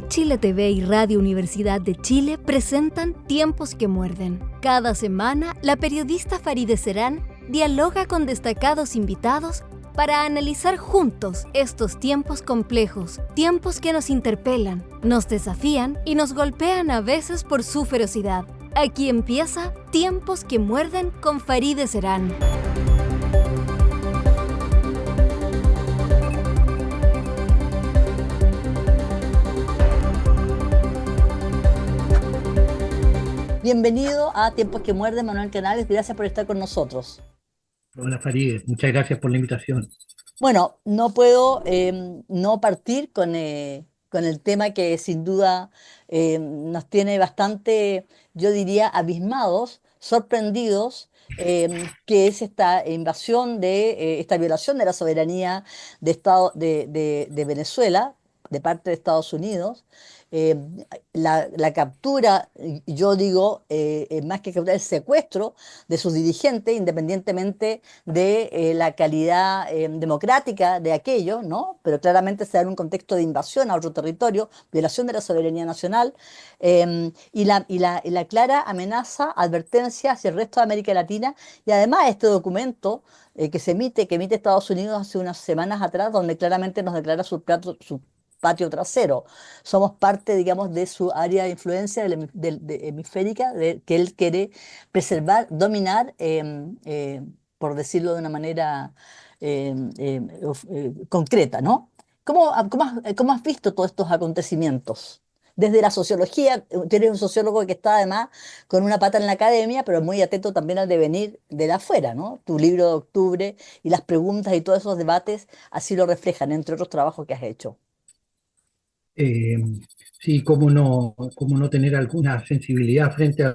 Chile TV y Radio Universidad de Chile presentan Tiempos que Muerden. Cada semana, la periodista Farideh Serán dialoga con destacados invitados para analizar juntos estos tiempos complejos, tiempos que nos interpelan, nos desafían y nos golpean a veces por su ferocidad. Aquí empieza Tiempos que Muerden con Farideh Serán. Bienvenido a Tiempos que Muerden, Manuel Canales. Gracias por estar con nosotros. Hola Farideh, muchas gracias por la invitación. Bueno, no puedo no partir con el tema que sin duda nos tiene bastante, yo diría, abismados, sorprendidos, que es esta invasión esta violación de la soberanía de Venezuela de parte de Estados Unidos. eh, la captura, yo digo, más que captura, el secuestro de sus dirigentes, independientemente de la calidad democrática de aquello, ¿no? Pero claramente se da en un contexto de invasión a otro territorio, violación de la soberanía nacional, y la clara amenaza, advertencia hacia el resto de América Latina, y además este documento que emite Estados Unidos hace unas semanas atrás, donde claramente nos declara su patio trasero. Somos parte, digamos, de su área de influencia hemisférica, que él quiere preservar, dominar, por decirlo de una manera concreta, ¿no? ¿Cómo has visto todos estos acontecimientos? Desde la sociología, tú eres un sociólogo que está además con una pata en la academia, pero muy atento también al devenir de la afuera, ¿no? Tu libro de octubre y las preguntas y todos esos debates así lo reflejan, entre otros trabajos que has hecho. Eh, sí, cómo no tener alguna sensibilidad frente a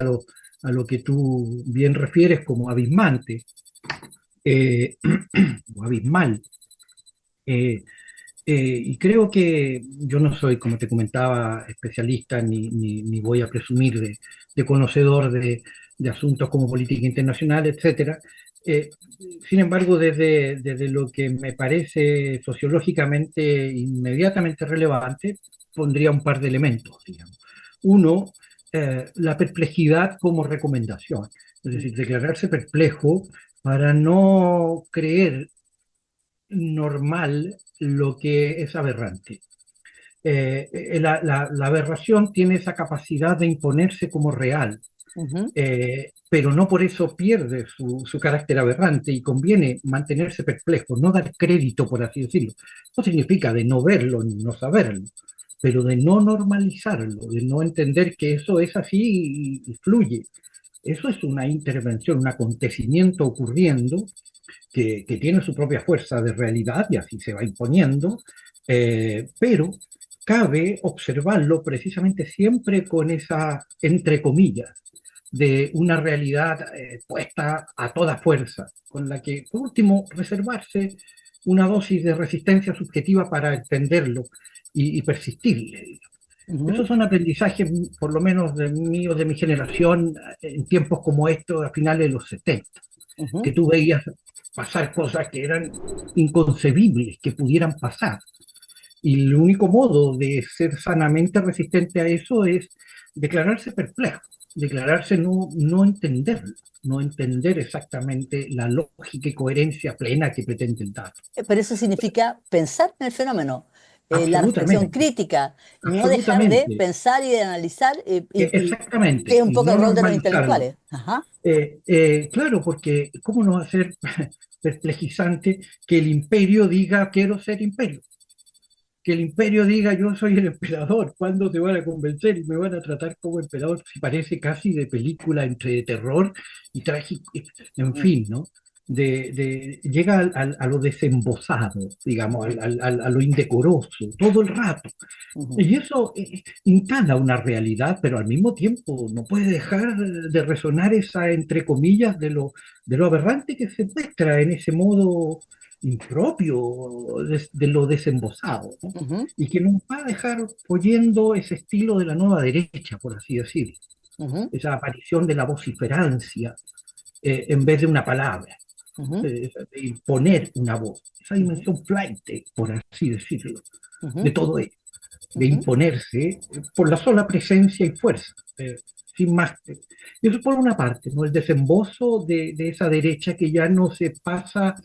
lo que tú bien refieres como abismante o abismal. Eh, y creo que yo no soy, como te comentaba, especialista ni voy a presumir de conocedor de asuntos como política internacional, etcétera. Eh, Sin embargo, desde lo que me parece sociológicamente inmediatamente relevante, pondría un par de elementos, digamos. Uno, la perplejidad como recomendación, es decir, declararse perplejo para no creer normal lo que es aberrante. La aberración tiene esa capacidad de imponerse como real, Ujú. pero no por eso pierde su carácter aberrante y conviene mantenerse perplejo, no dar crédito, por así decirlo. No significa de no verlo ni no saberlo, pero de no normalizarlo, de no entender que eso es así y fluye. Eso es una intervención, un acontecimiento ocurriendo que tiene su propia fuerza de realidad y así se va imponiendo, pero cabe observarlo precisamente siempre con esa, entre comillas, de una realidad puesta a toda fuerza, con la que, por último, reservarse una dosis de resistencia subjetiva para entenderlo y persistirle. Ujú. Esos son aprendizajes, por lo menos de mí o de mi generación, en tiempos como estos, a finales de los 70, que Ujú. tú veías pasar cosas que eran inconcebibles que pudieran pasar. Y el único modo de ser sanamente resistente a eso es declararse perplejo, declararse no entender, no entender exactamente la lógica y coherencia plena que pretende el dato. Pero eso significa pensar en el fenómeno, la reflexión Absolutamente, crítica, no dejar de absolutamente, pensar y de analizar, que exactamente, es un y poco no el rol de los normalizarlo. intelectuales. Ajá. Claro, porque ¿cómo no va a ser perplejizante que el imperio diga quiero ser imperio? Que el imperio diga yo soy el emperador, ¿cuándo te van a convencer y me van a tratar como emperador? Si parece casi de película entre terror y trágico, en Mm. fin, ¿no? Llega a lo desembosado, digamos, a lo indecoroso, todo el rato. Ujú. Y eso instala una realidad, pero al mismo tiempo no puede dejar de resonar esa, entre comillas, de lo aberrante que se muestra en ese modo impropio de lo desembosado, ¿no? Ujú. Y que nos va a dejar oyendo ese estilo de la nueva derecha, por así decirlo, Ujú. esa aparición de la vociferancia en vez de una palabra, Ujú. de imponer una voz, esa Ujú. dimensión flight, por así decirlo, Ujú. de todo esto. de ujú. imponerse por la sola presencia y fuerza, sin más. Y eso por una parte, ¿no? El desembozo de esa derecha que ya no se pasa,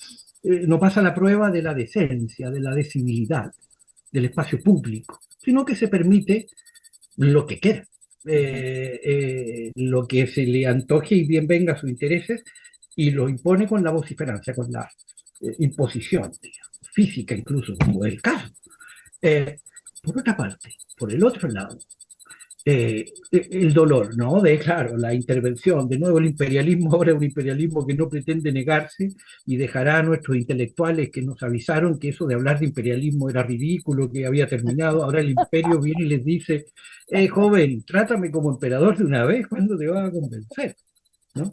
no pasa la prueba de la decencia, de la decivilidad, del espacio público, sino que se permite lo que quiera, Ujú. lo que se le antoje y bien venga a sus intereses, y lo impone con la vociferancia, con la imposición, digamos, física incluso, como es el caso. Eh, por otra parte, por el otro lado, el dolor, ¿no? De, claro, la intervención, de nuevo el imperialismo, ahora es un imperialismo que no pretende negarse y dejará a nuestros intelectuales que nos avisaron que eso de hablar de imperialismo era ridículo, que había terminado, ahora el imperio viene y les dice, joven, trátame como emperador de una vez, ¿cuándo te vas a convencer? ¿No?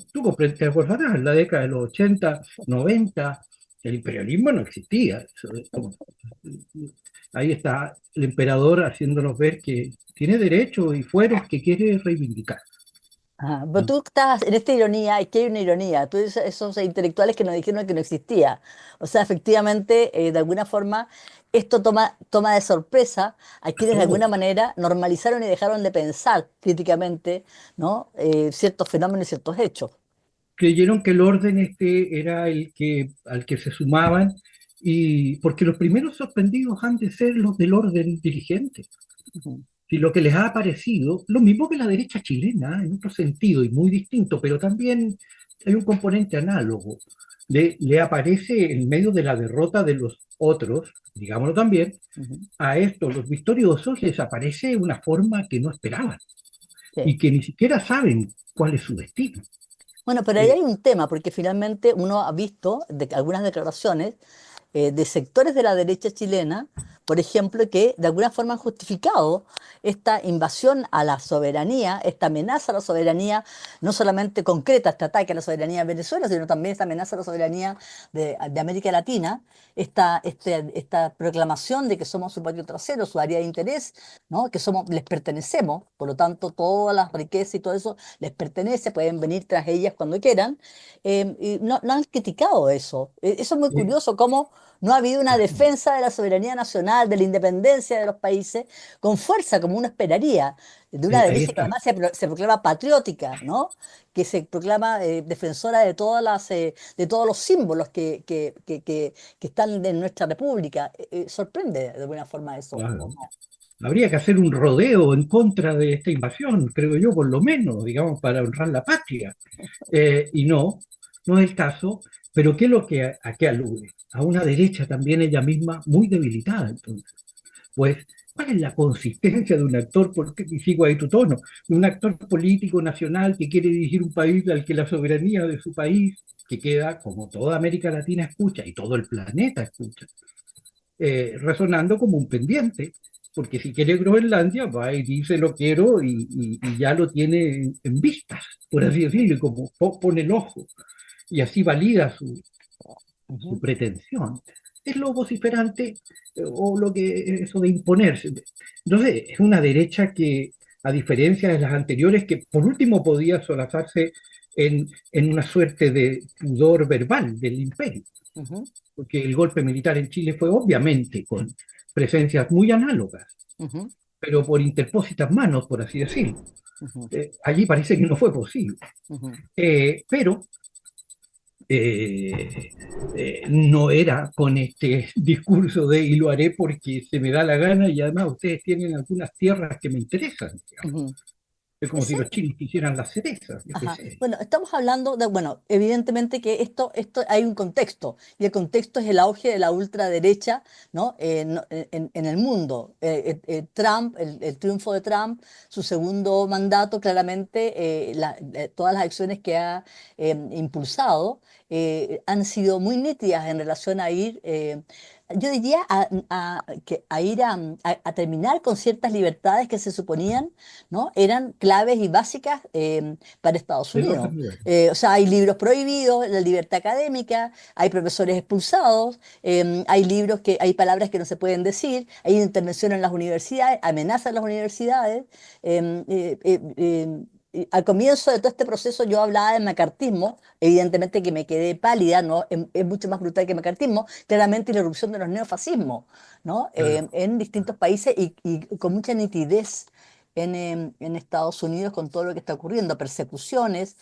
Te acordarás, en la década de los 80, 90, el imperialismo no existía. Ahí está el emperador haciéndonos ver que tiene derechos y fueros que quiere reivindicar. Ajá. Pero ¿No? tú estás en esta ironía, y que hay una ironía, tú dices esos intelectuales que nos dijeron que no existía. O sea, efectivamente, de alguna forma, esto toma de sorpresa a A quienes de alguna todos. manera normalizaron y dejaron de pensar críticamente, ¿no? Ciertos fenómenos y ciertos hechos. Creyeron que el orden este era el que, al que se sumaban, y porque los primeros sorprendidos han de ser los del orden dirigente. Ujú, Si lo que les ha parecido, lo mismo que la derecha chilena, en otro sentido y muy distinto, pero también hay un componente análogo. Le aparece en medio de la derrota de los otros, digámoslo también, ujú. a estos, los victoriosos, les aparece una forma que no esperaban Sí. y que ni siquiera saben cuál es su destino. Bueno, pero ahí Eh, hay un tema, porque finalmente uno ha visto algunas declaraciones de sectores de la derecha chilena, por ejemplo, que de alguna forma han justificado esta invasión a la soberanía, esta amenaza a la soberanía, no solamente concreta, este ataque a la soberanía de Venezuela, sino también esta amenaza a la soberanía de América Latina, esta proclamación de que somos su patio trasero, su área de interés, ¿no? Que somos, les pertenecemos, por lo tanto, todas las riquezas y todo eso les pertenece, pueden venir tras ellas cuando quieran, y no han criticado eso. Eso es muy eh, curioso, cómo no ha habido una defensa de la soberanía nacional, de la independencia de los países, con fuerza, como uno esperaría, de una ahí derecha que está. además se proclama patriótica, ¿no? Que se proclama defensora de de todos los símbolos que están en nuestra república. Sorprende de alguna forma eso, ¿o Claro. no? Habría que hacer un rodeo en contra de esta invasión, creo yo, por lo menos, digamos, para honrar la patria. Y no, no es el caso, pero ¿qué es lo que a qué alude? A una derecha también ella misma muy debilitada, entonces. Pues, ¿cuál es la consistencia de un actor, porque sigo ahí tu tono, de un actor político nacional que quiere dirigir un país al que la soberanía de su país, que queda, como toda América Latina escucha y todo el planeta escucha, resonando como un pendiente? Porque si quiere Groenlandia, va y dice lo quiero y ya lo tiene en vistas, por así decirlo, y como pone el ojo, y así valida su Ujú. pretensión. Es lo vociferante, o lo que eso de imponerse. Entonces, es una derecha que, a diferencia de las anteriores, que por último podía solazarse en una suerte de pudor verbal del imperio, Ujú, porque el golpe militar en Chile fue obviamente con presencias muy análogas, ujú, pero por interpósitas manos, por así decirlo. ujú, Allí parece que no fue posible. ujú. Pero eh, no era con este discurso de y lo haré porque se me da la gana y además ustedes tienen algunas tierras que me interesan, digamos. Ujú. Es como si Ese los chinos quisieran las cerezas, yo qué Ajá. sé. Bueno, estamos hablando de, bueno, evidentemente que esto hay un contexto, y el contexto es el auge de la ultraderecha, ¿no? En el mundo. Trump, el triunfo de Trump, su segundo mandato, claramente, todas las acciones que ha impulsado han sido muy nítidas en relación a ir, yo diría, a ir a terminar con ciertas libertades que se suponían, ¿no? Eran claves y básicas. Para Estados Del Unidos. orden mundial. O sea, hay libros prohibidos, la libertad académica, hay profesores expulsados, hay palabras que no se pueden decir, hay intervención en las universidades, amenazas en las universidades. em, eh, eh, em, al comienzo de todo este proceso yo hablaba de macartismo, evidentemente que me quedé pálida, ¿no? Es mucho más brutal que el macartismo, claramente la irrupción de los neofascismos, ¿no? En distintos países y con mucha nitidez en Estados Unidos con todo lo que está ocurriendo, persecuciones.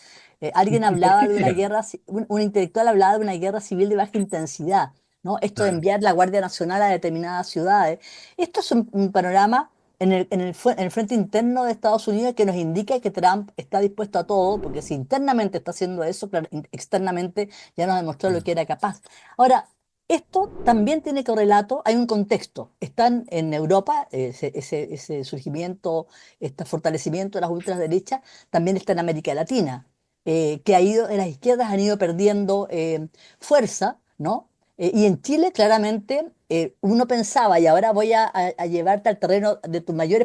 Alguien ¿Y por hablaba qué de una será? guerra, un intelectual hablaba de una guerra civil de baja intensidad, ¿no? Esto de Claro. enviar la Guardia Nacional a determinadas ciudades. Esto es un panorama en el frente interno de Estados Unidos que nos indica que Trump está dispuesto a todo, porque si internamente está haciendo eso, claro, externamente ya nos demostró lo que era capaz. Ahora, esto también tiene correlato, hay un contexto. Están en Europa, ese surgimiento, este fortalecimiento de las ultraderechas, también está en América Latina, que ha ido, las izquierdas han ido perdiendo fuerza, ¿no? Y en Chile, claramente, uno pensaba, y ahora voy a llevarte al terreno de tu mayor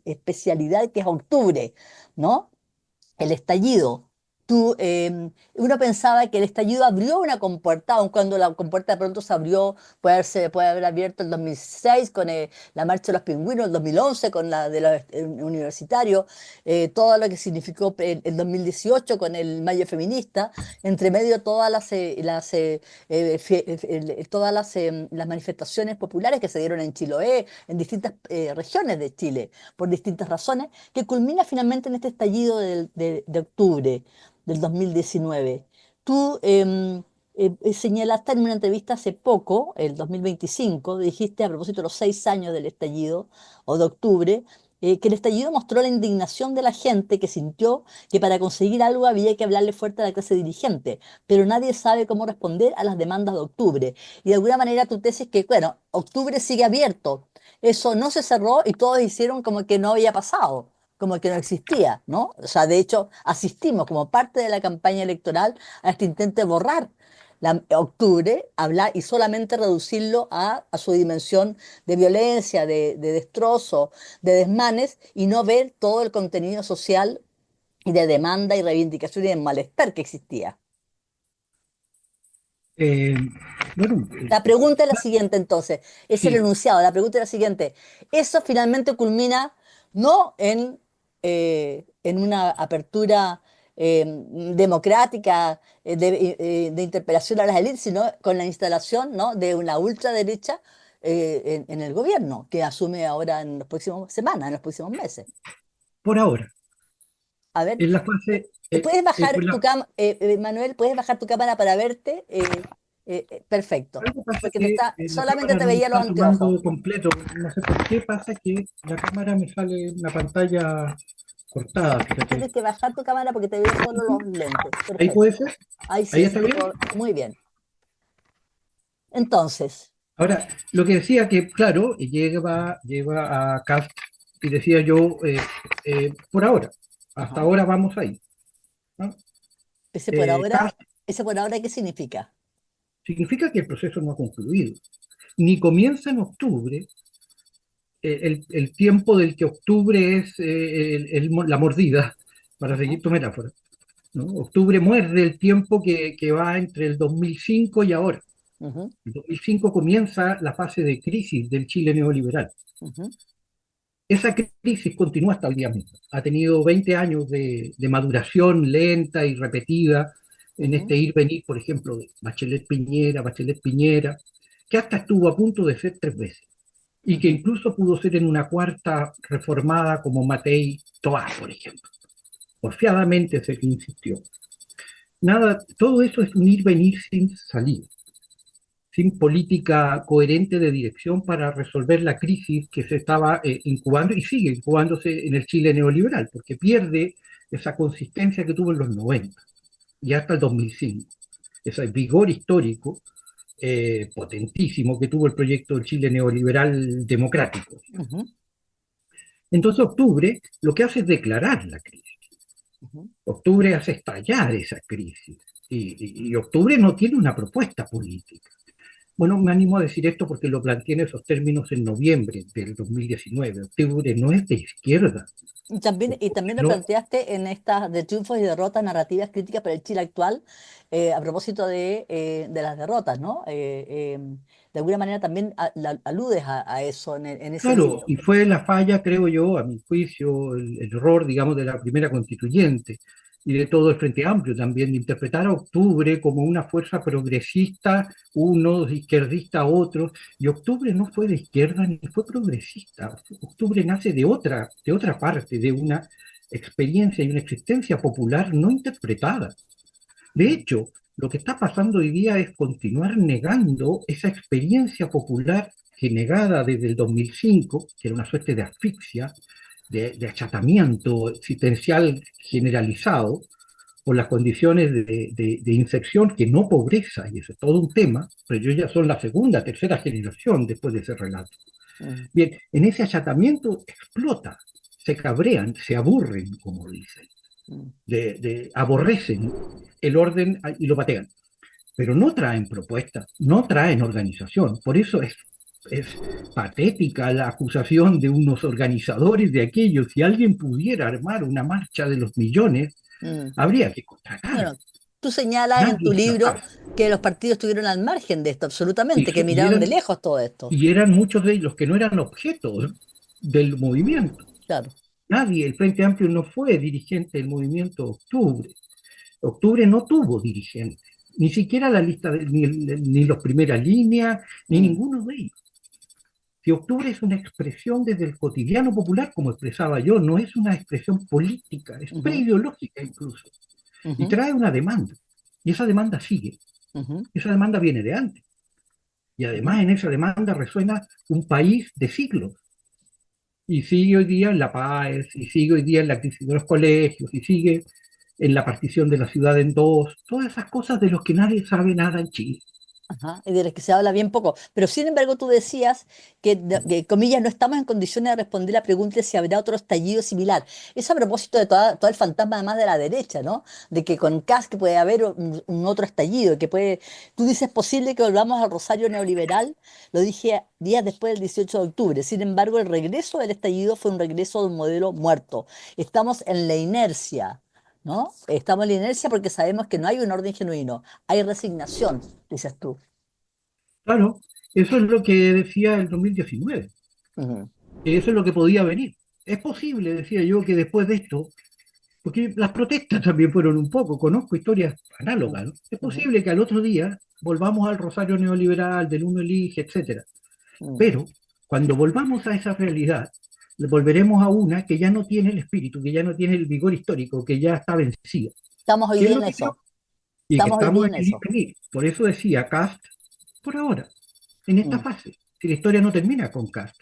especialidad, que es octubre, ¿no? El estallido. Uno pensaba que el estallido abrió una compuerta, aun cuando la compuerta de pronto se abrió, puede haber abierto el 2006 con la Marcha de los Pingüinos, el 2011 con la de los universitarios, todo lo que significó el 2018 con el Mayo Feminista, entre medio todas las manifestaciones populares que se dieron en Chiloé, en distintas regiones de Chile, por distintas razones, que culmina finalmente en este estallido de octubre del 2019. Tú señalaste en una entrevista hace poco, el 2025, dijiste a propósito de los 6 años del estallido o de octubre, que el estallido mostró la indignación de la gente que sintió que para conseguir algo había que hablarle fuerte a la clase dirigente, pero nadie sabe cómo responder a las demandas de octubre. Y de alguna manera tu tesis es que, bueno, octubre sigue abierto, eso no se cerró y todos hicieron como que no había pasado, como que no existía, ¿no? O sea, de hecho, asistimos como parte de la campaña electoral a este intento de borrar octubre, hablar y solamente reducirlo a su dimensión de violencia, de destrozo, de desmanes, y no ver todo el contenido social y de demanda y reivindicación y de malestar que existía. Eh, bueno, La pregunta es la siguiente, entonces, es el sí, enunciado, la pregunta es la siguiente. Eso finalmente culmina no en una apertura democrática de interpelación a las élites, sino con la instalación, ¿no?, de una ultraderecha en el gobierno, que asume ahora en las próximas semanas, en los próximos meses. por ahora, A ver, en la fase, ¿puedes bajar pues tu cámara, Manuel, puedes bajar tu cámara para verte? Perfecto, algo pasa porque que solamente la te cámara no me veía los está anteojos. tomando completo, no sé por qué pasa que la cámara me sale una pantalla cortada, fíjate. Tienes que bajar tu cámara porque te veo solo los lentes. Ahí Perfecto. puede ser, Ahí ahí sí, sí está te bien. puedo. Muy bien. Entonces, Ahora, lo que decía que, claro, lleva a Cast y decía yo, por ahora, hasta ajá, ahora vamos ahí, ¿no? ese por ahora, Cast ese por ahora, ¿qué significa? significa que el proceso no ha concluido, ni comienza en octubre, el tiempo del que octubre es la mordida, para Ajá, seguir tu metáfora, ¿no? Octubre muerde el tiempo que va entre el 2005 y ahora. ujú, En 2005 comienza la fase de crisis del Chile neoliberal. ujú, Esa crisis continúa hasta el día mismo. Ha tenido 20 años de maduración lenta y repetida en ujú, este ir-venir, por ejemplo, de Bachelet Piñera, que hasta estuvo a punto de ser 3 veces y que ujú, incluso pudo ser en una cuarta reformada como Matei Toá, por ejemplo. Porfiadamente se insistió. Nada, todo eso es un ir-venir sin salida, sin política coherente de dirección para resolver la crisis que se estaba incubando y sigue incubándose en el Chile neoliberal, porque pierde esa consistencia que tuvo en los 90 y hasta el 2005, ese vigor histórico potentísimo que tuvo el proyecto del Chile neoliberal democrático. ujú, Entonces octubre lo que hace es declarar la crisis. ujú, Octubre hace estallar esa crisis y octubre no tiene una propuesta política. Bueno, me animo a decir esto porque lo planteé en esos términos en noviembre del 2019. Octubre no es de izquierda. Y también lo No, planteaste en estas de triunfos y derrotas, narrativas críticas para el Chile actual, a propósito de las derrotas, ¿no? De alguna manera también aludes a eso en ese claro, libro. y fue la falla, creo yo, a mi juicio, el error, digamos, de la primera constituyente y de todo el Frente Amplio también, de interpretar a Octubre como una fuerza progresista, unos, izquierdista otros, y Octubre no fue de izquierda ni fue progresista. Octubre nace de otra parte, de una experiencia y una existencia popular no interpretada. De Mm, hecho, lo que está pasando hoy día es continuar negando esa experiencia popular que negada desde el 2005, que era una suerte de asfixia, de achatamiento existencial generalizado, por las condiciones de infección, que no pobreza, y eso es todo un tema, pero ellos ya son la segunda, tercera generación después de ese relato. mm, Bien, en ese achatamiento explota, se cabrean, se aburren, como dicen, mm, aborrecen el orden y lo patean, pero no traen propuestas, no traen organización. Por eso es patética la acusación de unos organizadores de aquello. Si alguien pudiera armar una marcha de los millones, mm. habría que contratar. Bueno, tú señalas en Nadie tu es libro capaz. que los partidos estuvieron al margen de esto, Y, absolutamente, que so- y miraron de eran, lejos todo esto. y eran muchos de ellos que no eran objetos del movimiento. Claro. Nadie, el Frente Amplio no fue dirigente del movimiento Octubre. Octubre no tuvo dirigentes, ni siquiera la lista, ni los primeras líneas, ni Mm, ninguno de ellos. Si Octubre es una expresión desde el cotidiano popular, como expresaba yo, no es una expresión política, es ujú, preideológica incluso, y ujú, trae una demanda, y esa demanda sigue, ujú, esa demanda viene de antes, y ujú. además en esa demanda resuena un país de siglos, y sigue hoy día en la paz, y sigue hoy día en la crisis de los colegios, y sigue en la partición de la ciudad en dos, todas esas cosas de los que nadie sabe nada en Chile. Ajá, y de las que se habla bien poco. Pero sin embargo, tú decías que, comillas, no estamos en condiciones de responder la pregunta de si habrá otro estallido similar. Eso a propósito de todo el fantasma además de la derecha, ¿no? De que con Kast que puede haber un otro estallido, que puede... Tú dices, posible que volvamos al rosario neoliberal, lo dije días después del 18 de octubre. Sin embargo, el regreso del estallido fue un regreso de un modelo muerto. Estamos en la inercia. ¿No? Estamos en la inercia porque sabemos que no hay un orden genuino, hay resignación, dices tú. Claro, eso es lo que decía el 2019, Ujú, que eso es lo que podía venir. Es posible, decía yo, que después de esto, porque las protestas también fueron un poco, conozco historias ujú, análogas, ¿no? Es ujú, posible que al otro día volvamos al rosario neoliberal, del uno elige, etcétera. ujú. Pero cuando volvamos a esa realidad, volveremos a una que ya no tiene el espíritu, que ya no tiene el vigor histórico, que ya está vencida. Estamos hoy ¿Qué es día lo en que creo? eso. Y que Estamos hoy estamos día en en el ir eso. y venir. Por eso decía Cast, por ahora, en esta Mm, fase. Si la historia no termina con Cast.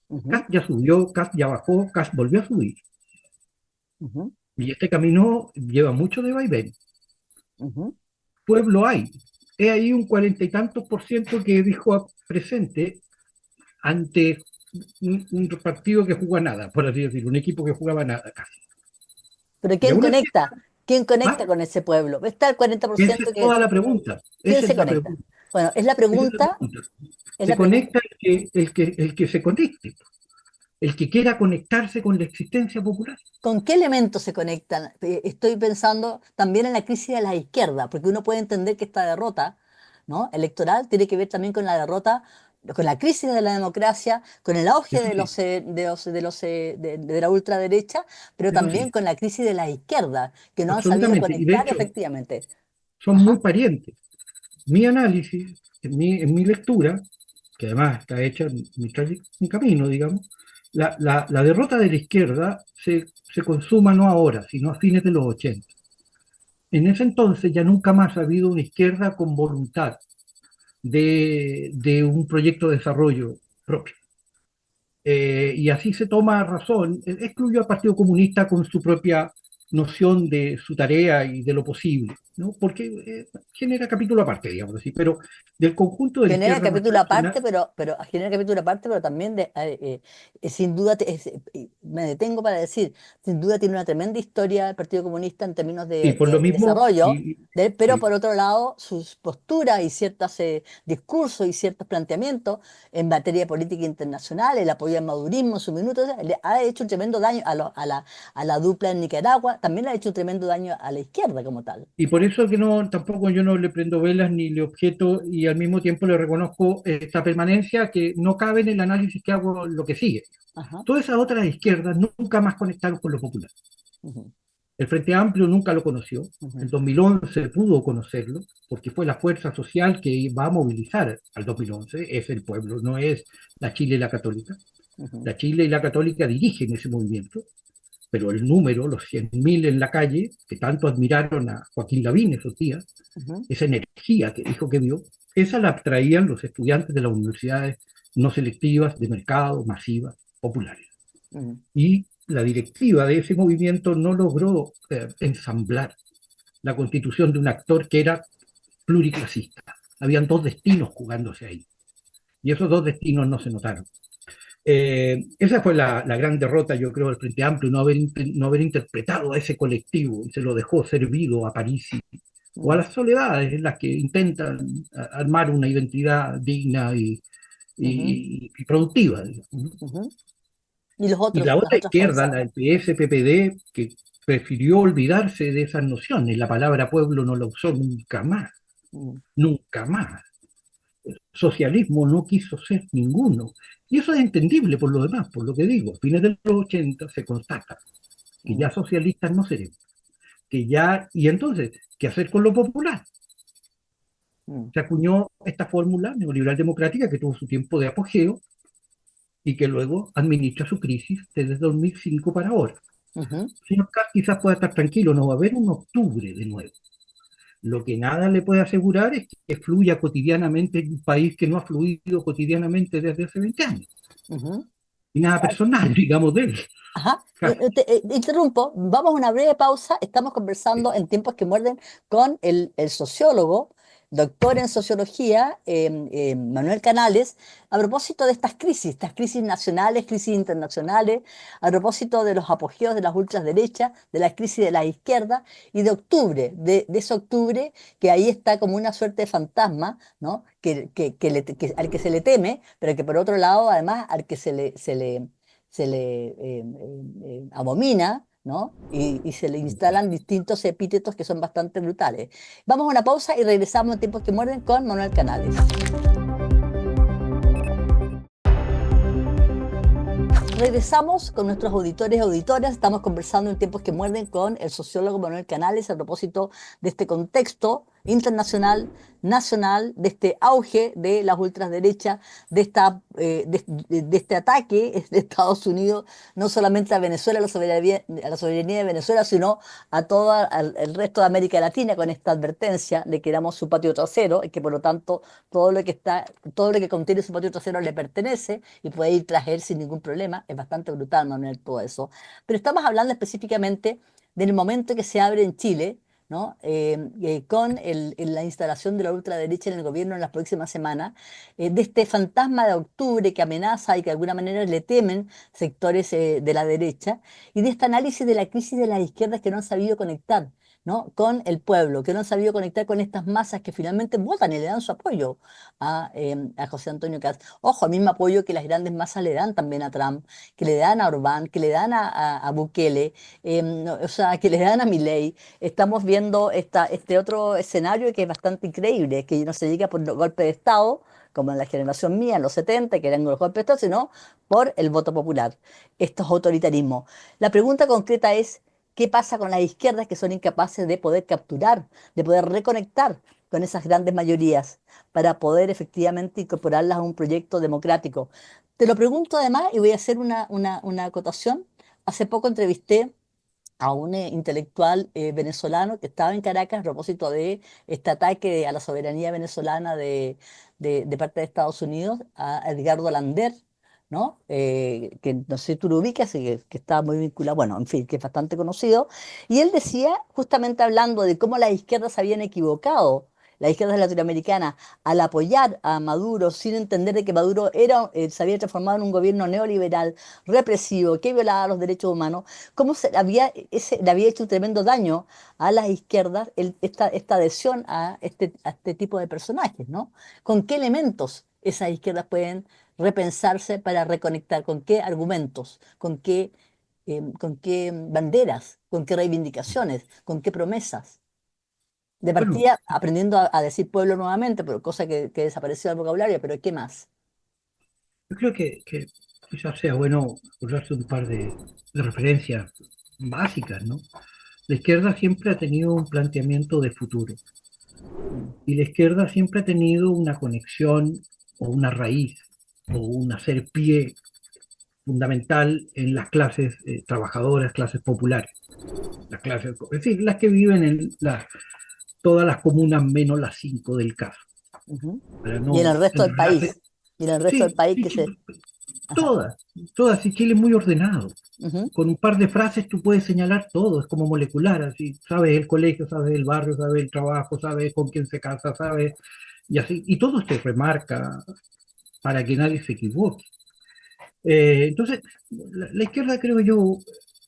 ujú, Cast ya subió, Cast ya bajó, Cast volvió a subir. ujú, Y este camino lleva mucho de vaivén. ujú. Pueblo hay. He ahí un cuarenta y tantos por ciento que dijo presente ante un partido que juega nada, por así decirlo, un equipo que jugaba nada casi. Pero Y ¿quién aún así, conecta? ¿Quién conecta ¿ah? con ese pueblo? Está el cuarenta por Esa ciento es que... toda la pregunta. ¿Quién Esa se es la conecta? pregunta. Bueno, es la Esa es la pregunta, pregunta. es Se la pregunta. conecta el que se conecte, el que quiera conectarse con la existencia popular. ¿Con qué elementos se conectan? Estoy pensando también en la crisis de la izquierda, porque uno puede entender que esta derrota, ¿no? electoral tiene que ver también con la derrota, con la crisis de la democracia, con el auge Eso de sí, los, de la ultraderecha, pero eso también sí, con la crisis de la izquierda, que no han sabido absolutamente. Y de conectar hecho, efectivamente. son muy Ajá. parientes. Mi análisis, en mi lectura, que además está hecha en mi camino, digamos, la derrota de la izquierda se consuma no ahora, sino a fines de los 80. En ese entonces ya nunca más ha habido una izquierda con voluntad de un proyecto de desarrollo propio. Y así se toma razón, excluyó al Partido Comunista con su propia noción de su tarea y de lo posible, ¿no? Porque genera capítulo aparte, digamos así, pero del conjunto de la Genera izquierda más capítulo aparte, tradicional, pero genera capítulo aparte, pero también sin duda me detengo para decir, sin duda tiene una tremenda historia el Partido Comunista en términos y por lo de mismo, desarrollo, pero sí, por otro lado, sus posturas y ciertos discursos y ciertos planteamientos en materia de política internacional, el apoyo al madurismo en su minuto, o sea, le ha hecho un tremendo daño a la dupla en Nicaragua, también le ha hecho un tremendo daño a la izquierda como tal. y por eso que no, tampoco yo no le prendo velas ni le objeto y al mismo tiempo le reconozco esta permanencia que no cabe en el análisis que hago lo que sigue. Ajá. Todas esas otras izquierdas nunca más conectaron con lo popular. Ujú, El Frente Amplio nunca lo conoció. En ujú, 2011 pudo conocerlo, porque fue la fuerza social que va a movilizar al 2011, es el pueblo, no es la Chile y la Católica. ujú, La Chile y la Católica dirigen ese movimiento, pero el número, los 100.000 en la calle, que tanto admiraron a Joaquín Lavín esos días, ujú, esa energía que dijo que vio, esa la traían los estudiantes de las universidades no selectivas, de mercado, masivas, populares. ujú, Y la directiva de ese movimiento no logró ensamblar la constitución de un actor que era pluriclasista. Habían dos destinos jugándose ahí, y esos dos destinos no se notaron. Esa fue la gran derrota, yo creo, del Frente Amplio, no haber interpretado a ese colectivo y se lo dejó servido a París o a ujú, las soledades en las que intentan armar una identidad digna ujú, y productiva, digamos. ujú. Y Y la las otra otras izquierda, fuerzas. la del PS-PPD, que prefirió olvidarse de esas nociones, la palabra pueblo no la usó nunca más, Mm, nunca más. Socialismo no quiso ser ninguno. Y eso es entendible por lo demás, por lo que digo. A fines de los 80 se constata que mm, ya socialistas no seremos, que ya, y entonces, ¿qué hacer con lo popular? mm, Se acuñó esta fórmula neoliberal democrática que tuvo su tiempo de apogeo y que luego administra su crisis desde 2005 para ahora. ujú. Señor Kass quizás pueda estar tranquilo, no va a haber un octubre de nuevo. Lo que nada le puede asegurar es que fluya cotidianamente en un país que no ha fluido cotidianamente desde hace 20 años. Ujú. Y nada personal, digamos, de él. Ajá. Interrumpo, vamos a una breve pausa. Estamos conversando en tiempos que muerden con el sociólogo, doctor en sociología, Manuel Canales, a propósito de estas crisis nacionales, crisis internacionales, a propósito de los apogeos de las ultraderechas, de la crisis de la izquierda y de octubre, de ese octubre que ahí está como una suerte de fantasma, ¿no? Al que se le teme, pero que por otro lado, además, al que se le abomina, ¿no? Y se le instalan distintos epítetos que son bastante brutales. Vamos a una pausa y regresamos en tiempos que muerden con Manuel Canales. Regresamos con nuestros auditores y auditoras. Estamos conversando en tiempos que muerden con el sociólogo Manuel Canales a propósito de este contexto internacional, nacional, de este auge de las ultraderechas, de este ataque de Estados Unidos, no solamente a Venezuela, a la soberanía de Venezuela, sino a todo el resto de América Latina, con esta advertencia de que éramos su patio trasero y que por lo tanto todo lo que contiene su patio trasero le pertenece y puede ir tras él sin ningún problema. Es bastante brutal, Manuel, todo eso. Pero estamos hablando específicamente del momento que se abre en Chile, ¿no? Con la instalación de la ultraderecha en el gobierno en las próximas semanas, de este fantasma de octubre que amenaza y que de alguna manera le temen sectores de la derecha, y de este análisis de la crisis de las izquierdas que no han sabido conectar, ¿no? Con el pueblo, que no han sabido conectar con estas masas que finalmente votan y le dan su apoyo a José Antonio Caz. Ojo, el mismo apoyo que las grandes masas le dan también a Trump, que le dan a Orbán, que le dan a Bukele, no, o sea, que le dan a Milei. Estamos viendo este otro escenario que es bastante increíble, que no se llega por golpe de Estado, como en la generación mía, en los 70, que eran los golpes de Estado, sino por el voto popular. Esto es autoritarismo. La pregunta concreta es, ¿qué pasa con las izquierdas que son incapaces de poder capturar, de poder reconectar con esas grandes mayorías para poder efectivamente incorporarlas a un proyecto democrático? Te lo pregunto además y voy a hacer una acotación. Hace poco entrevisté a un intelectual venezolano que estaba en Caracas a propósito de este ataque a la soberanía venezolana de parte de Estados Unidos, a Edgardo Lander, ¿no? Que no sé si tú lo ubicas, que está muy vinculado, bueno, en fin, que es bastante conocido. Y él decía, justamente hablando de cómo las izquierdas se habían equivocado, las izquierdas latinoamericanas, al apoyar a Maduro sin entender de que Maduro se había transformado en un gobierno neoliberal, represivo, que violaba los derechos humanos, cómo le había hecho un tremendo daño a las izquierdas esta adhesión a este tipo de personajes, ¿no? ¿Con qué elementos esas izquierdas pueden repensarse para reconectar? ¿Con qué argumentos? Con qué banderas? ¿Con qué reivindicaciones? ¿Con qué promesas? De Bueno, partida aprendiendo a decir pueblo nuevamente, pero cosa que desapareció del vocabulario, pero ¿qué más? yo creo que quizás sea bueno acordarse de un par de referencias básicas, ¿no? La izquierda siempre ha tenido un planteamiento de futuro Mm, y la izquierda siempre ha tenido una conexión o una raíz o un hacer pie fundamental en las clases trabajadoras, clases populares, las clases, es decir, las que viven en todas las comunas menos las cinco del caso, ujú. para Y en no el resto del enredarse. país, y en el resto del Sí, país sí, que sí, se... Ajá. todas, todas, y Chile es muy ordenado. Ujú, Con un par de frases tú puedes señalar todo, es como molecular, así, sabes el colegio, sabes el barrio, sabes el trabajo, sabes con quién se casa, sabes, y así, y todo se remarca para que nadie se equivoque. Entonces, la izquierda creo yo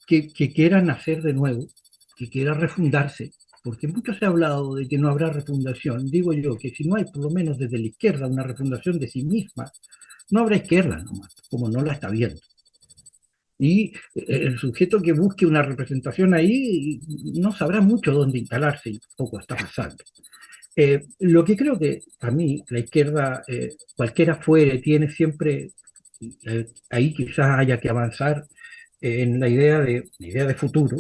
que quiera nacer de nuevo, que quiera refundarse, porque mucho se ha hablado de que no habrá refundación. Digo yo que si no hay por lo menos desde la izquierda una refundación de sí misma, no habrá izquierda nomás, como no la está viendo. Y el sujeto que busque una representación ahí no sabrá mucho dónde instalarse y poco está pasando. Lo que creo que a mí la izquierda, cualquiera fuere, tiene siempre, ahí quizás haya que avanzar en la idea de futuro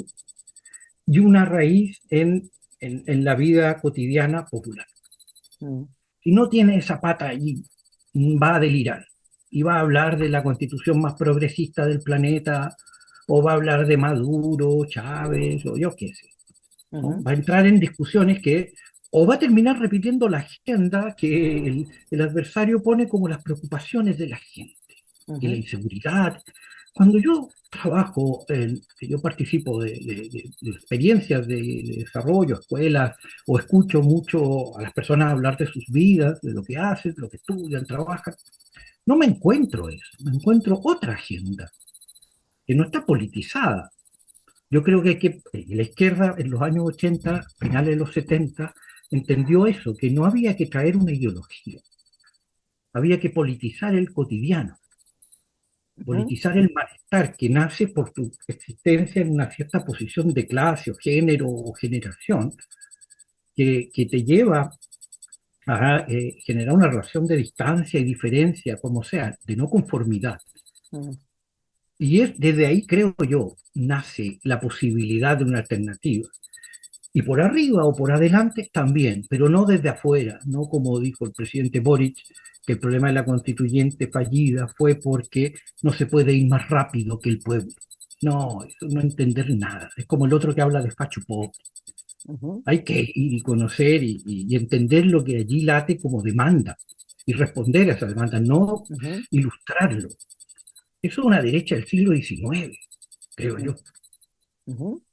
y una raíz en la vida cotidiana popular. mm, Si no tiene esa pata allí, va a delirar y va a hablar de la constitución más progresista del planeta o va a hablar de Maduro, Chávez o yo qué sé, ¿no? ujú, Va a entrar en discusiones que o va a terminar repitiendo la agenda que el adversario pone como las preocupaciones de la gente y la ujú, inseguridad. Cuando yo trabajo, que yo participo de experiencias de desarrollo, escuelas, o escucho mucho a las personas hablar de sus vidas, de lo que hacen, de lo que estudian, trabajan, no me encuentro eso, me encuentro otra agenda que no está politizada. Yo creo que, la izquierda en los años 80, finales de los 70, entendió eso, que no había que traer una ideología, había que politizar el cotidiano, ujú, politizar el malestar que nace por tu existencia en una cierta posición de clase o género o generación, que te lleva a generar una relación de distancia y diferencia, como sea, de no conformidad. ujú, Y es desde ahí, creo yo, nace la posibilidad de una alternativa. Y por arriba o por adelante también, pero no desde afuera, no como dijo el presidente Boric, que el problema de la constituyente fallida fue porque no se puede ir más rápido que el pueblo. No, eso no entender nada. Es como el otro que habla de facho pobre. ujú, Hay que ir y conocer y entender lo que allí late como demanda y responder a esa demanda, no ujú, ilustrarlo. Eso es una derecha del siglo XIX, creo ujú, yo. ujú,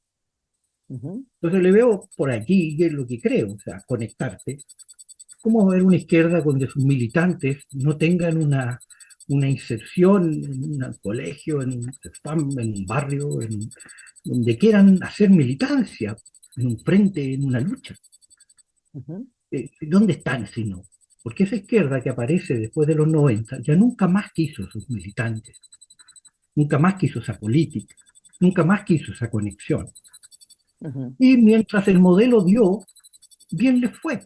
ujú, Entonces le veo por allí, y es lo que creo, o sea, conectarte. ¿Cómo ver una izquierda donde sus militantes no tengan una inserción en un colegio, en un spam, en un barrio, donde quieran hacer militancia, en un frente, en una lucha? ujú, ¿Dónde están si no? Porque esa izquierda que aparece después de los 90 ya nunca más quiso sus militantes, nunca más quiso esa política, nunca más quiso esa conexión. ujú, Y mientras el modelo dio, bien les fue.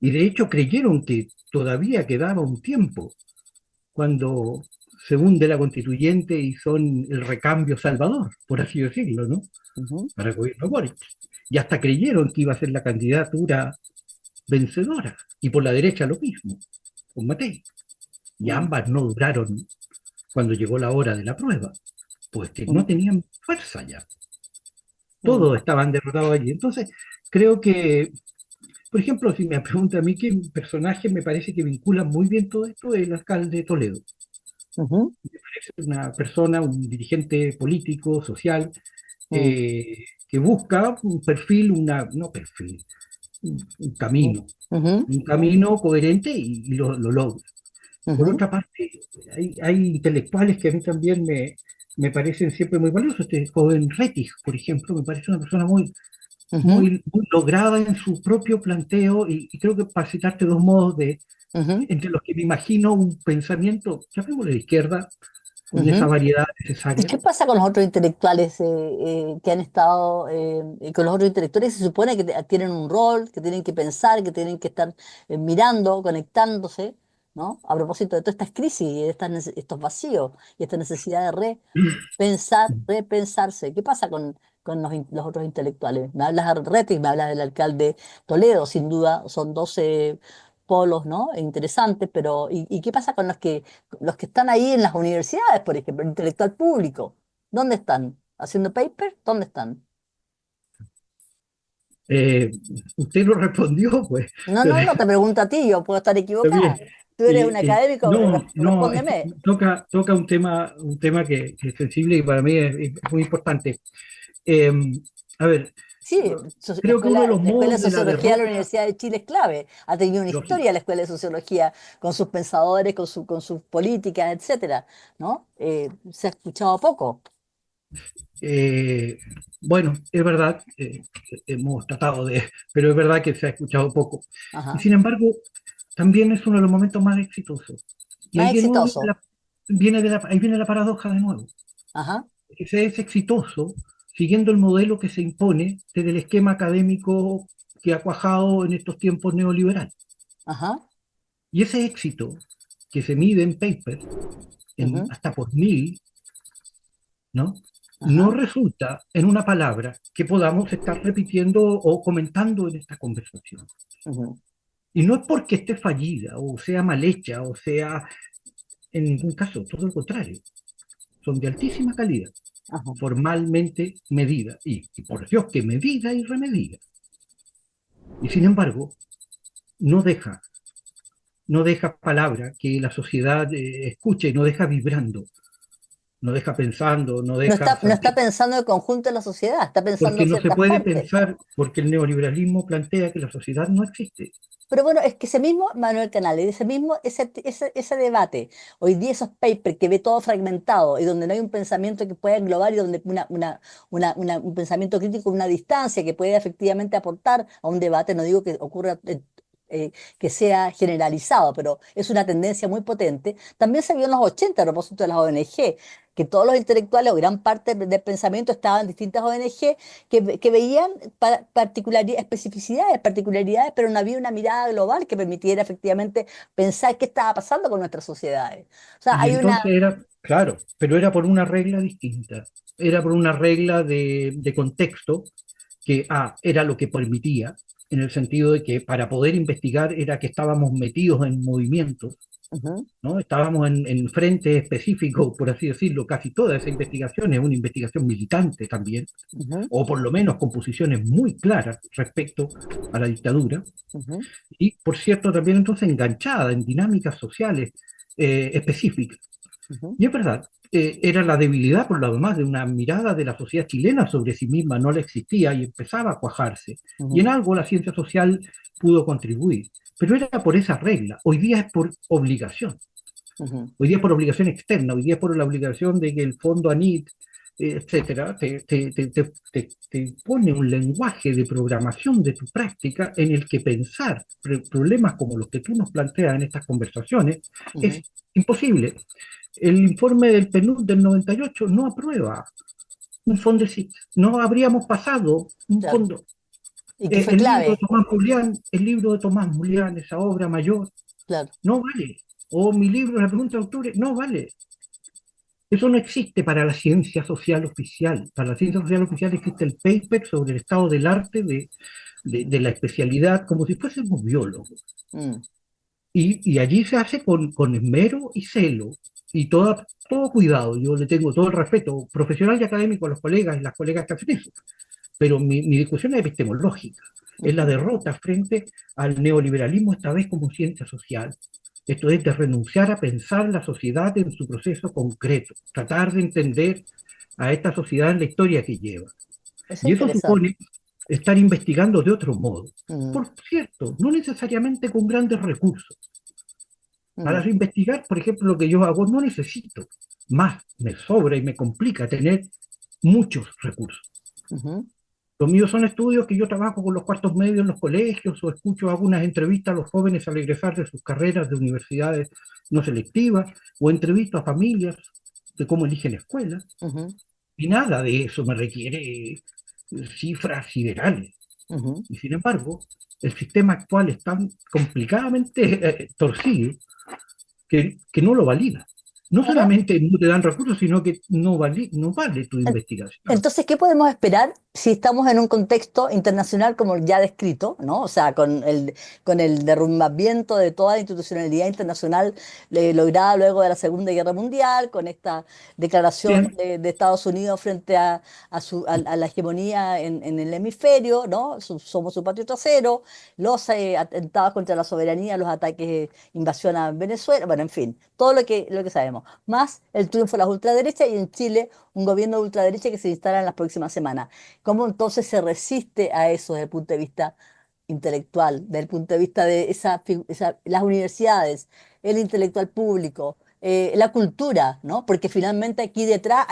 Y de hecho creyeron que todavía quedaba un tiempo cuando se hunde la constituyente y son el recambio salvador, por así decirlo, ¿no? ujú, Para el gobierno Boric. Y hasta creyeron que iba a ser la candidatura vencedora. Y por la derecha lo mismo, con Matei. Y ujú, ambas no duraron cuando llegó la hora de la prueba, pues que no ujú, tenían fuerza ya. ujú, Todos estaban derrotados allí. Entonces, creo que, por ejemplo, si me pregunta a mí qué personaje me parece que vincula muy bien todo esto, es el alcalde de Toledo. ujú, Es una persona, un dirigente político, social, mm, que busca un perfil, no perfil, mm, ujú, un camino coherente y lo logra. Por ujú, otra parte, hay intelectuales que a mí también me parecen siempre muy valiosos. Este joven Rettig, por ejemplo, me parece una persona ujú, muy lograda en su propio planteo y creo que para citarte dos modos ujú, entre los que me imagino un pensamiento, llamémosle de izquierda, con esa ujú. variedad ¿Y necesaria. qué pasa con los otros intelectuales que han estado, con los otros intelectuales se supone que tienen un rol, que tienen que pensar, que tienen que estar mirando, conectándose, ¿no? A propósito de todas estas crisis, y de estos vacíos y esta necesidad de repensar, repensarse. ¿Qué pasa con los otros intelectuales? Me hablas de Rettig, me hablas del alcalde Toledo, sin duda son 12 polos, ¿no? Interesantes, pero ¿y qué pasa con los que están ahí en las universidades, por ejemplo, el intelectual público? ¿Dónde están? ¿Haciendo paper? ¿Dónde están? Eh, Usted lo respondió, pues, No, pero no, no te pregunto a ti, yo puedo estar está bien. equivocada. Tú eres un académico, No, no, es que respóndeme. toca un tema que es sensible y para mí es muy importante. Eh, a ver, Sí, la creo que uno de los la Escuela de modos de la Sociología de la derrota, Universidad de Chile es clave. Ha tenido una lógico, historia la Escuela de Sociología con sus pensadores, con sus políticas, etcétera, ¿no? Se ha escuchado poco. eh, bueno, es verdad, hemos tratado pero es verdad que se ha escuchado poco. Y Ajá. sin embargo, también es uno de los momentos más exitosos. Y Más ahí de nuevo exitoso. ahí viene la paradoja de nuevo. Ajá, Que se es exitoso siguiendo el modelo que se impone desde el esquema académico que ha cuajado en estos tiempos neoliberales. ajá, Y ese éxito que se mide en paper, ujú, hasta por 1000, ¿no? No ajá, resulta en una palabra que podamos estar repitiendo o comentando en esta conversación. ujú, Y no es porque esté fallida o sea mal hecha o sea en ningún caso, todo lo contrario. Son de altísima calidad, ajá. formalmente medida y por Dios que medida y remedida. Y sin embargo, no deja, no deja palabra que la sociedad escuche, no deja vibrando, no deja pensando, no deja No está saber, pensando en el conjunto de la sociedad, está pensando porque en no se ciertas puede partes. pensar, porque el neoliberalismo plantea que la sociedad no existe. Pero bueno, es que ese mismo Manuel Canales, ese debate, hoy día esos papers que ve todo fragmentado y donde no hay un pensamiento que pueda englobar y donde un pensamiento crítico, una distancia que puede efectivamente aportar a un debate, no digo que ocurra, que sea generalizado, pero es una tendencia muy potente. También se vio en los 80 a propósito de las ONG, que todos los intelectuales o gran parte del pensamiento estaban en distintas ONG que veían especificidades, particularidades, pero no había una mirada global que permitiera efectivamente pensar qué estaba pasando con nuestras sociedades. O sea, Y hay una... entonces era, claro, pero era por una regla distinta, era por una regla de contexto que era lo que permitía, en el sentido de que para poder investigar era que estábamos metidos en movimientos, Ujú, ¿no? Estábamos en frente específico, por así decirlo, casi toda esa investigación es una investigación militante también, ujú, o por lo menos con posiciones muy claras respecto a la dictadura, ujú, y por cierto también entonces enganchada en dinámicas sociales específicas. ujú, Y es verdad, era la debilidad por lo demás de una mirada de la sociedad chilena sobre sí misma, no le existía y empezaba a cuajarse. Y en ujú, algo la ciencia social pudo contribuir, pero era por esa regla, hoy día es por obligación. ujú, Hoy día es por obligación externa, hoy día es por la obligación de que el fondo ANIT, etcétera, te pone un lenguaje de programación de tu práctica en el que pensar problemas como los que tú nos planteas en estas conversaciones ujú. es imposible. El informe del PNUD del 98 no aprueba un fondo FONDECIT, no habríamos pasado un Claro. fondo. Y que fue El libro de clave, Tomás Julián, el libro de Tomás Julián, esa obra mayor, claro. no vale. O mi libro, La pregunta de octubre, no vale. Eso no existe para la ciencia social oficial. Para la ciencia social oficial existe el paper sobre el estado del arte de la especialidad, como si fuésemos biólogos. Mm, Y allí se hace con esmero y celo y todo cuidado. Yo le tengo todo el respeto profesional y académico a los colegas y las colegas que hacen eso. Pero mi discusión es epistemológica. Es la ujú, derrota frente al neoliberalismo, esta vez como ciencia social, Esto es de renunciar a pensar la sociedad en su proceso concreto, tratar de entender a esta sociedad en la historia que lleva. Eso es Y eso interesante. supone estar investigando de otro modo. Mm, Por cierto, no necesariamente con grandes recursos. Para mm, investigar, por ejemplo, lo que yo hago, no necesito más, me sobra y me complica tener muchos recursos. ujú, Los míos son estudios que yo trabajo con los cuartos medios en los colegios o escucho algunas entrevistas a los jóvenes al egresar de sus carreras de universidades no selectivas o entrevisto a familias de cómo eligen escuelas. ujú, Y nada de eso me requiere cifras siderales. ujú. Y sin embargo, el sistema actual es tan complicadamente torcido que no lo valida. No Ahora, solamente no te dan recursos, sino que no vale tu investigación. entonces, ¿qué podemos esperar si estamos en un contexto internacional como el ya descrito, ¿no? O sea, con el derrumbamiento de toda la institucionalidad internacional lograda luego de la Segunda Guerra Mundial, con esta declaración Bien, de Estados Unidos frente a la hegemonía en el hemisferio, ¿no? Somos su patio trasero, los atentados contra la soberanía, los ataques, invasión a Venezuela, bueno, en fin, todo lo que sabemos, más el triunfo de las ultraderechas y en Chile un gobierno de ultraderecha que se instala en las próximas semanas. ¿Cómo entonces se resiste a eso desde el punto de vista intelectual, desde el punto de vista de las universidades, el intelectual público, la cultura, ¿no? Porque finalmente aquí detrás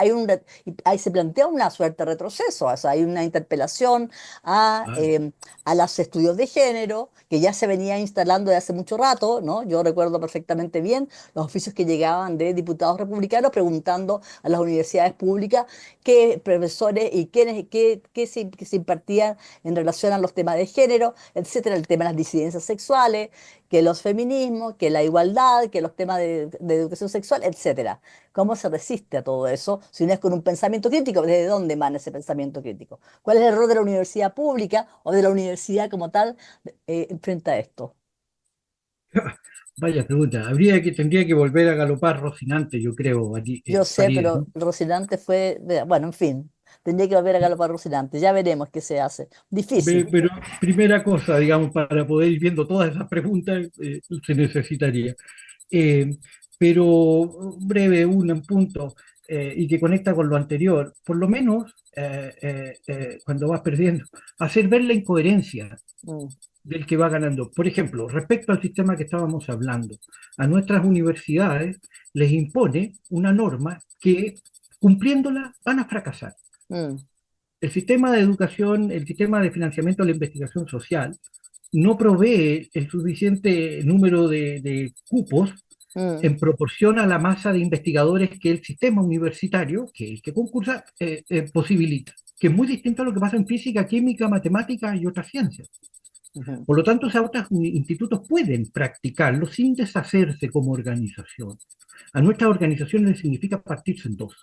ahí se plantea una suerte de retroceso, o sea, hay una interpelación a, claro. eh, a los estudios de género que ya se venía instalando desde hace mucho rato, ¿no? Yo recuerdo perfectamente bien los oficios que llegaban de diputados republicanos preguntando a las universidades públicas qué profesores y qué se impartían en relación a los temas de género, etcétera, el tema de las disidencias sexuales, que los feminismos, que la igualdad, que los temas de educación sexual, etcétera. ¿Cómo se resiste a todo eso si no es con un pensamiento crítico? ¿Desde dónde emana ese pensamiento crítico? ¿Cuál es el rol de la universidad pública o de la universidad como tal frente a esto? Vaya pregunta. Tendría que volver a galopar Rocinante, yo creo, allí, Yo sé, Farideh, pero ¿no? Rocinante bueno, en fin, tendría que volver a galopar Rocinante, ya veremos qué se hace. Difícil. Pero primera cosa, digamos, para poder ir viendo todas esas preguntas, se necesitaría. Eh, pero breve, un punto, y que conecta con lo anterior, por lo menos cuando vas perdiendo, hacer ver la incoherencia Mm, del que va ganando. Por ejemplo, respecto al sistema que estábamos hablando, a nuestras universidades les impone una norma que cumpliéndola van a fracasar. mm, El sistema de educación, el sistema de financiamiento de la investigación social no provee el suficiente número de cupos mm, en proporción a la masa de investigadores que el sistema universitario, que el que concursa, posibilita, que es muy distinto a lo que pasa en física, química, matemática y otras ciencias. ujú, Por lo tanto, esos otros institutos pueden practicarlo sin deshacerse como organización. A nuestras organizaciones les significa partirse en dos.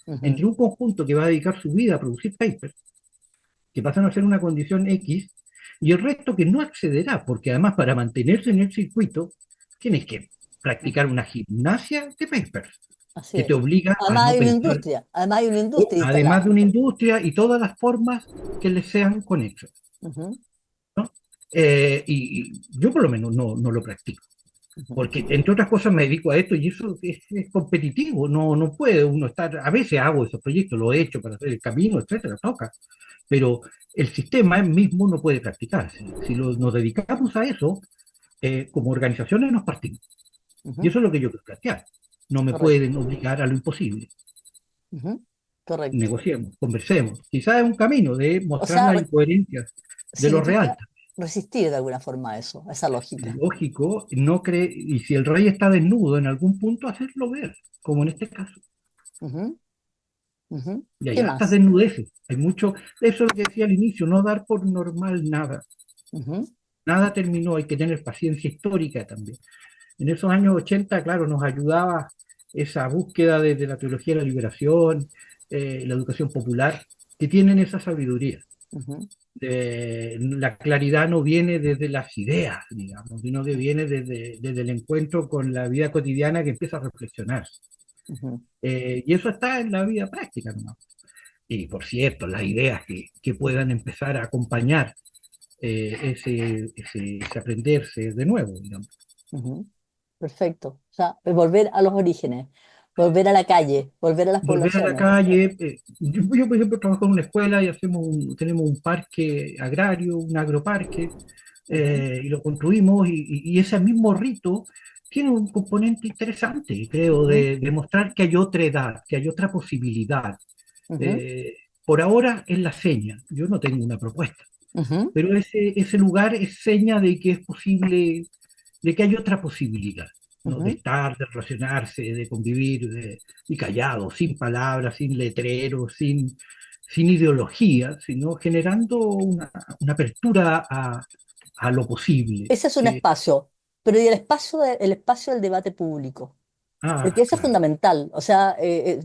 ujú, Entre un conjunto que va a dedicar su vida a producir papers, que pasan a ser una condición X, y el resto que no accederá, porque además para mantenerse en el circuito tienes que practicar una gimnasia de papers, así que te es. obliga a no pensar, Además hay una industria además de instalada. una industria y todas las formas que les sean conexas, Ujú, ¿no? Y yo por lo menos no lo practico, ujú, porque entre otras cosas me dedico a esto y eso es competitivo, no puede uno estar, a veces hago esos proyectos, lo he hecho para hacer el camino, etcétera, toca, pero el sistema mismo no puede practicarse. Si nos dedicamos a eso, como organizaciones nos partimos. Y ujú, eso es lo que yo quiero plantear. No me correcto. pueden obligar a lo imposible. Ujú, correcto. Negociemos, conversemos. Quizás es un camino de O mostrar sea, las incoherencias de lo real. significa resistir de alguna forma a eso, a esa lógica. Lógico, no cree, y si el rey está desnudo en algún punto, hacerlo ver, como en este caso. Ujú, ujú. Y hay ¿Qué hartas más? desnudeces. Hay mucho, eso es lo que decía al inicio, no dar por normal nada. Ujú, Nada terminó, hay que tener paciencia histórica también. En esos años 80 claro, nos ayudaba esa búsqueda desde la teología de la liberación, la educación popular, que tienen esa sabiduría. ujú, La claridad no viene desde las ideas, digamos, sino que viene desde el encuentro con la vida cotidiana que empieza a reflexionar. ujú. Y eso está en la vida práctica, ¿no? Y por cierto, las ideas que puedan empezar a acompañar ese aprenderse de nuevo, digamos. Ujú. perfecto. O sea, volver a los orígenes, volver a la calle, volver a las Volver a la poblaciones. calle. Yo, por ejemplo, trabajo en una escuela y tenemos un parque agrario, un agroparque, Ujú, y lo construimos y ese mismo rito tiene un componente interesante, creo, ujú, de demostrar que hay otra edad, que hay otra posibilidad. ujú, Eh, por ahora es la seña, yo no tengo una propuesta, ujú, pero ese lugar es seña de que es posible, de que hay otra posibilidad, ¿no? De ujú. estar, de relacionarse, de convivir, y callado, sin palabras, sin letreros, sin ideología, sino generando una apertura a lo posible. Ese es un espacio, pero ¿y el espacio del debate público? Porque eso es Claro. fundamental, o sea,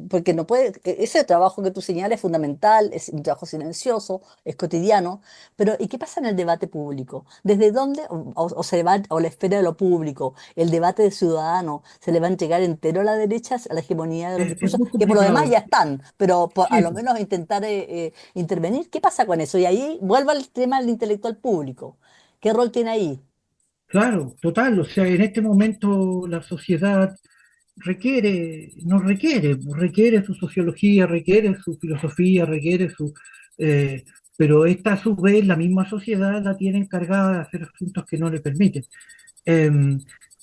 porque no puede, ese trabajo que tú señalas es fundamental, es un trabajo silencioso, es cotidiano, pero ¿y qué pasa en el debate público? ¿Desde dónde, o se va, o la esfera de lo público, el debate de ciudadano, se le va a entregar entero a la derecha, a la hegemonía de los Es discursos, muy que por lo demás complicado. ya están, pero a Sí, lo menos intentar intervenir? ¿Qué pasa con eso? Y ahí vuelvo al tema del intelectual público. ¿Qué rol tiene ahí? claro, total. O sea, en este momento la sociedad requiere su sociología, requiere su filosofía, requiere su... eh, pero esta a su vez la misma sociedad la tiene encargada de hacer asuntos que no le permiten. Em,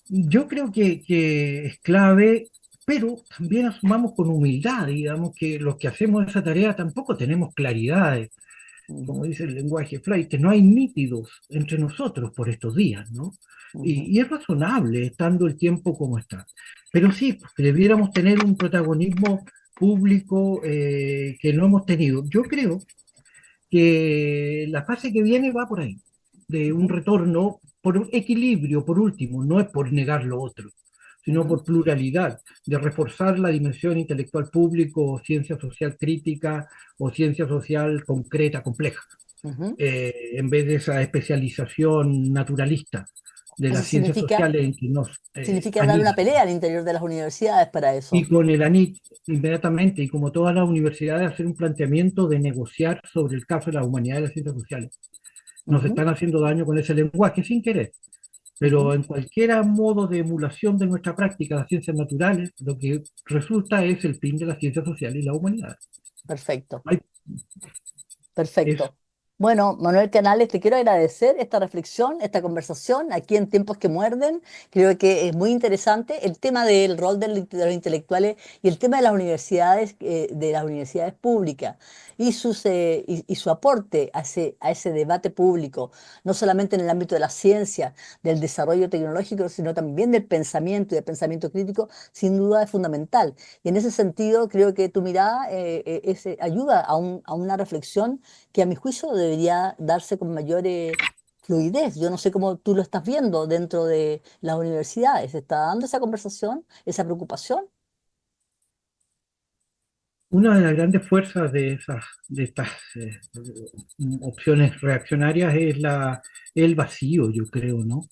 yo creo que es clave, pero también asumamos con humildad, digamos, que los que hacemos esa tarea tampoco tenemos claridades, como Ujú, dice el lenguaje Flight, no hay nítidos entre nosotros por estos días, ¿no? ujú, Y es razonable estando el tiempo como está. Pero sí, pues, debiéramos tener un protagonismo público, que no hemos tenido. Yo creo que la fase que viene va por ahí, de un ujú, retorno por un equilibrio, por último, no es por negar lo otro, sino ujú. por pluralidad, de reforzar la dimensión intelectual público, o ciencia social crítica, o ciencia social concreta, compleja, Ujú. en vez de esa especialización naturalista de Eso las ciencias significa, sociales en que nos significa dar una anidan. pelea al interior de las universidades para Y eso. con el ANIT, inmediatamente, y como todas las universidades, hacer un planteamiento de negociar sobre el caso de la humanidad y las ciencias sociales. Nos Ujú, están haciendo daño con ese lenguaje sin querer, ujú. pero en cualquier modo de emulación de nuestra práctica de las ciencias naturales, lo que resulta es el fin de las ciencias sociales y la humanidad. Perfecto. Hay- Es Perfecto. Bueno, Manuel Canales, te quiero agradecer esta reflexión, esta conversación aquí en Tiempos que Muerden. Creo que es muy interesante el tema del rol de los intelectuales y el tema de las universidades públicas y su aporte a ese debate público, no solamente en el ámbito de la ciencia, del desarrollo tecnológico, sino también del pensamiento y del pensamiento crítico, sin duda es fundamental. Y en ese sentido, creo que tu mirada ayuda a una reflexión que a mi juicio debería darse con mayor fluidez. Yo no sé cómo tú lo estás viendo dentro de las universidades. ¿Se está dando esa conversación, esa preocupación? una de las grandes fuerzas de estas opciones reaccionarias es el vacío, yo creo, ¿no?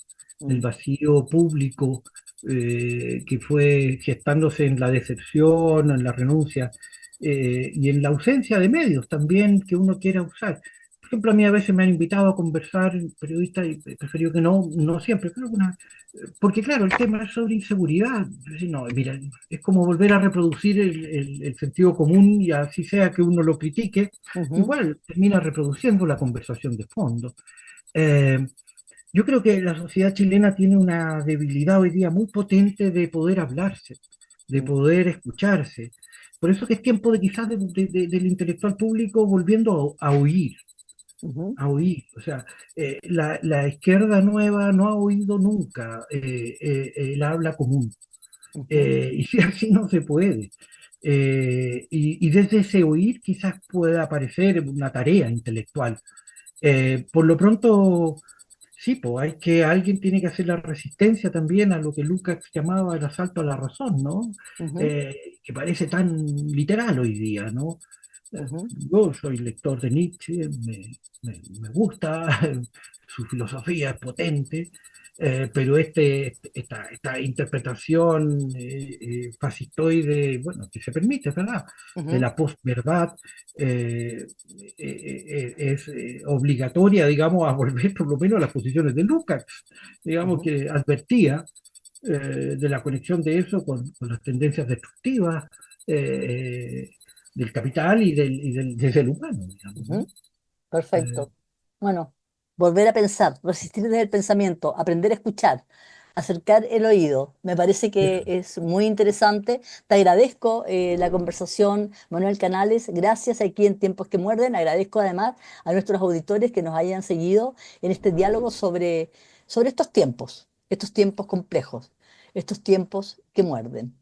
El Mm, vacío público, que fue gestándose en la decepción, en la renuncia, y en la ausencia de medios también que uno quiera usar. Por ejemplo, a mí a veces me han invitado a conversar periodistas y he preferido que no, no siempre, pero porque claro, el tema es sobre inseguridad. Es decir, no, mira, es como volver a reproducir el sentido común y así sea que uno lo critique, ujú, igual termina reproduciendo la conversación de fondo. Eh, yo creo que la sociedad chilena tiene una debilidad hoy día muy potente de poder hablarse, de mm, poder escucharse. Por eso que es tiempo de quizás del intelectual público volviendo a oír, ujú, a oír. O sea, la izquierda nueva no ha oído nunca el habla común. ujú. Y si así no se puede. Y desde ese oír quizás pueda aparecer una tarea intelectual. Por lo pronto, sí, pues alguien tiene que hacer la resistencia también a lo que Lucas llamaba el asalto a la razón, ¿no? Ujú, Que parece tan literal hoy día, ¿no? ujú, Yo soy lector de Nietzsche, me gusta, su filosofía es potente, pero esta interpretación fascistoide, bueno, que se permite, ¿verdad? De ujú, la posverdad, es obligatoria, digamos, a volver por lo menos a las posiciones de Lukács, digamos, ujú, que advertía. de la conexión de eso con las tendencias destructivas eh, del capital del ser humano, digamos, ¿no? Ujú. Eh, Perfecto. Bueno, volver a pensar, resistir desde el pensamiento, aprender a escuchar, acercar el oído. Me parece que eso. es muy interesante. Te agradezco la conversación, Manuel Canales. Gracias aquí en Tiempos que Muerden. Agradezco además a nuestros auditores que nos hayan seguido en este diálogo sobre estos tiempos complejos, estos tiempos que muerden.